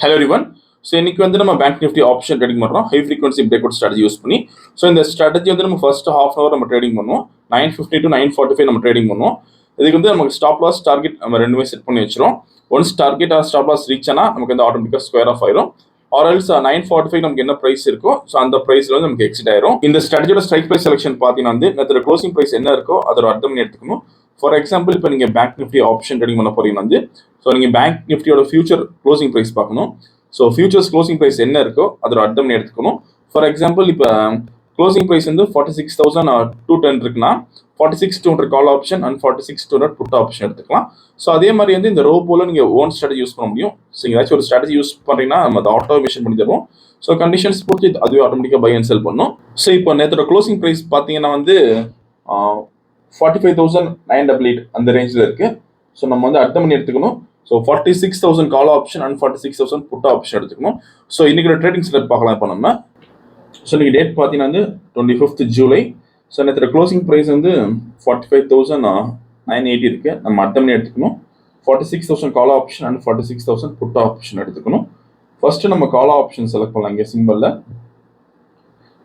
Hello everyone. So இன்னைக்கு வந்து நம்ம பேங்க் நிஃப்டி ஆப்ஷன் ட்ரேடிங் பண்றோம் high frequency break out strategy use பண்ணி. ஸோ இந்த ஸ்ட்ராட்டஜி வந்து நம்ம ஃபர்ஸ்ட் ஹாஃப் அன் அவர் நம்ம ட்ரேடிங் பண்ணுவோம். 9:50 to 9:45 நம்ம ட்ரேடிங் பண்ணுவோம். இதுக்கு வந்து நமக்கு ஸ்டாப் லாஸ் டார்கெட் நம்ம ரெண்டுமே செட் பண்ணி வச்சிரும். Once target or stop loss reach ஆனா நமக்கு வந்து ஆட்டோமேட்டிக்கா ஸ்கொயர் ஆஃப் ஆயிரும். ஆர் எல்ஸ் 9:45 நமக்கு என்ன பிரைஸ் இருக்கோ ஸோ அந்த பிரைஸ்ல வந்து நமக்கு எக்ஸிட் ஆயிரும். இந்த ஸ்ட்ராட்டஜியோட ஸ்ட்ரைக் பிரைஸ் செலக்ஷன் பார்த்தீங்கன்னா வந்து நேற்று க்ளோசிங் பிரைஸ் என்ன இருக்கோ அதோட அர்த்தம் எடுத்துக்கணும். ஃபார் எக்ஸாம்பிள் இப்போ நீங்கள் பேங்க் நிஃப்டி ஆப்ஷன் ட்ரேடிங் பண்ண போறீங்கன்னா வந்து ஸோ நீங்கள் பேங்க் நிஃப்டியோட ஃபியூச்சர் க்ளோசிங் பிரைஸ் பார்க்கணும். ஸோ ஃபியூச்சர்ஸ் க்ளோசிங் ப்ரைஸ் என்ன இருக்கோ அதோட அர்த்தம் எடுத்துக்கணும். ஃபார் எக்ஸாம்பிள் இப்போ க்ளோசிங் ப்ரைஸ் வந்து 46,210 இருக்குன்னா 46,200 call option and 46,200 put option எடுத்துக்கலாம். ஸோ அதே மாதிரி வந்து இந்த ரோபோல நீங்கள் ஓன் ஸ்ட்ராட்டஜி யூஸ் பண்ண முடியும். ஸோ ஏதாச்சும் ஒரு ஸ்ட்ராட்டஜி யூஸ் பண்ணுறீங்கன்னா நம்ம அதை ஆட்டோமேஷன் பண்ணி தருவோம். ஸோ கண்டிஷன்ஸ் பொறுத்து அதுவே ஆட்டோமேட்டிக்காக பை அண்ட் செல் பண்ணும். ஸோ இப்போ நேற்றோட க்ளோசிங் ப்ரைஸ் பார்த்தீங்கன்னா வந்து 45,988 அந்த ரேஞ்சில் இருக்குது. ஸோ நம்ம வந்து அர்த்தம் பண்ணி எடுத்துக்கணும். So 46,000 call option and 46,000 put option எடுத்துக்கணும். ஸோ இன்னைக்கு ட்ரேடிங் செட் பார்க்கலாம். இப்போ நம்ம ஸோ இன்னைக்கு டேட் பார்த்தீங்கன்னா வந்து 25th ஜூலை. ஸோ நேற்று க்ளோசிங் ப்ரைஸ் வந்து 45,980 இருக்கு. நம்ம அர்த்தம் பண்ணி எடுத்துக்கணும். 46,000 call option and 46,000 put option எடுத்துக்கணும். ஃபர்ஸ்ட் நம்ம கால் ஆப்ஷன் செலக்ட் பண்ணலாம். இங்கே சிம்பிளில்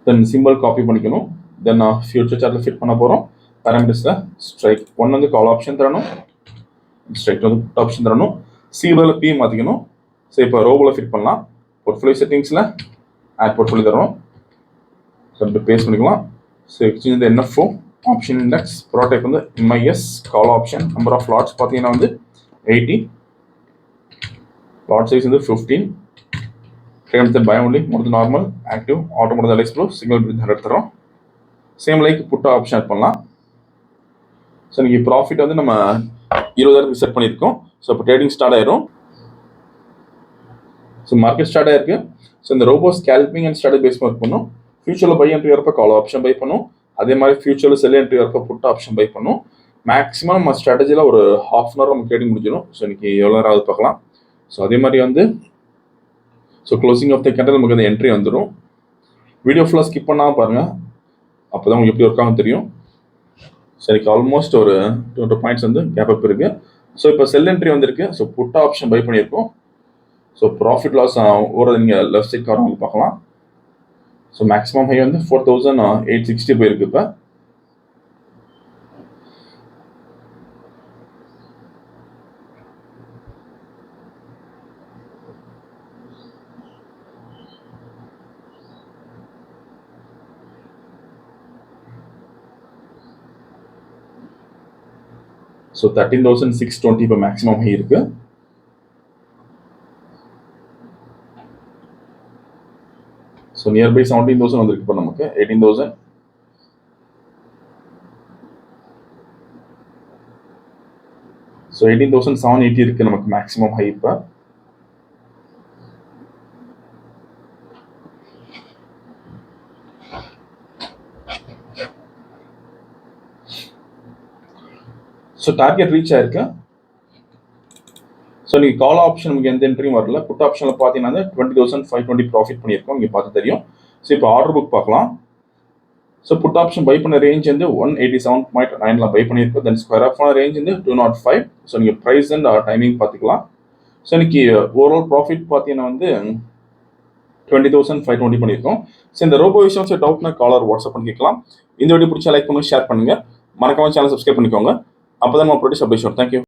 தென் சிம்பிள் காப்பி பண்ணிக்கணும். தென் ஃபியூச்சர் சார்ட்டில் ஃபிட் பண்ண போகிறோம். பேராமீட்டர்ஸில் ஸ்ட்ரைக் ஒன் வந்து கால் ஆப்ஷன் தரணும், ஸ்ட்ரைக் வந்து புட் ஆப்ஷன் தரணும், சிபிஎல் பி மாற்றிக்கணும். ஸோ இப்போ ரோபோவில் ஃபிட் பண்ணலாம். போர்ட்ஃபோலியோ செட்டிங்ஸில் ஆட் போர்ட்ஃபோலியோ தரணும். ஸோ அப்படி பேஸ்ட் பண்ணிக்கலாம். ஸோ எக்ஸ்சேஞ்ச் வந்து என்எஃப்ஓ ஆப்ஷன் இண்டெக்ஸ் ப்ராடக்ட் வந்து MIS call option number of lots பார்த்தீங்கன்னா வந்து 80, லாட் சைஸ் வந்து 15, trade method buy only, more than normal, active, auto mode தான் எக்ஸ்ப்ளோ, சிக்னல் பிரித் 100 தரோம். Same like put option add பண்ணலாம். ஸோ இன்னைக்கு ப்ராஃபிட் வந்து நம்ம 20,000 செட் பண்ணியிருக்கோம். ஸோ இப்போ ட்ரேடிங் ஸ்டார்ட் ஆயிரும். ஸோ மார்க்கெட் ஸ்டார்ட் ஆயிருக்கு. ஸோ இந்த robo scalping and start base work பண்ணும். ஃபியூச்சரில் பை என்ட்ரி வரப்போ கால் ஆப்ஷன் பை பண்ணும். அதே மாதிரி ஃபியூச்சரில் செல் என்ட்ரி வரப்போ புட் ஆப்ஷன் பை பண்ணும். மேக்ஸிமம் நம்ம ஸ்ட்ராட்டஜியில் ஒரு ஹாஃப் அன் ஹவர் நம்ம ட்ரேடிங் முடிஞ்சிடும். ஸோ இன்னைக்கு எவ்வளோ நேரம் ஆகுது பார்க்கலாம். ஸோ அதே மாதிரி வந்து so closing of the candle நமக்கு அந்த என்ட்ரி வந்துடும். வீடியோ ஃபுல்லாக ஸ்கிப் பண்ணாமல் பாருங்கள், அப்போ தான் உங்களுக்கு எப்படி ஒர்க் ஆகும் தெரியும். சரிக்கு ஆல்மோஸ்ட் ஒரு 200 பாயிண்ட்ஸ் வந்து கேப் அப் இருக்குது. ஸோ இப்போ செல் என்ட்ரி வந்திருக்கு. ஸோ புட் ஆப்ஷன் பை பண்ணியிருக்கோம். ஸோ ப்ராஃபிட் லாஸ் ஓடுறது நீங்கள் லெஃப்ட் சைட் காரணம் பார்க்கலாம். ஸோ மேக்ஸிமம் ஹை வந்து 4,860 போயிருக்கு. இப்போ ஸோ 13,620 இப்போ மேக்ஸிமம் ஹை இருக்கு. ஸோ நியர்பை 17,000 வந்திருக்கு. இப்போ நமக்கு 18,000. ஸோ 18,780 இருக்கு நமக்கு மேக்ஸிமம் ஹை. இப்போ ஸோ டார்கெட் ரீச் ஆயிருக்கு. ஸோ நீங்கள் கால் ஆப்ஷன் நமக்கு எந்த என்ட்ரியும் வரல. புட் ஆப்ஷனில் பார்த்தீங்கன்னா 20,520 ப்ராஃபிட் பண்ணியிருக்கோம். இங்கே பார்த்து தெரியும். ஸோ இப்போ ஆர்டர் புக் பார்க்கலாம். ஸோ புட் ஆப்ஷன் பை பண்ண ரேஞ்ச் வந்து 187.9 பை பண்ணியிருக்கோம். தென் ஸ்கொயர் ஆஃப் ரேஞ்ச் வந்து 205. ஸோ நீங்கள் ப்ரைஸ் அண்ட் டைமிங் பார்த்துக்கலாம். ஸோ இன்னைக்கு ஓவரால் ப்ராஃபிட் பார்த்தீங்கன்னா வந்து 20,520 பண்ணியிருக்கோம். ஸோ இந்த ரோபோ விஷயம் டவுட்னா காலர் வாட்ஸ்அப் பண்ணி கேட்கலாம். இந்த வீடியோ பிடிச்சா லைக் பண்ணுங்க, ஷேர் பண்ணுங்க, மறக்காம சேனல் சப்ஸ்கிரைப் பண்ணிக்கோங்க. அப்போ தான் நம்ம ப்ரொடியூஸ் அப்டேட். தேங்க்யூ.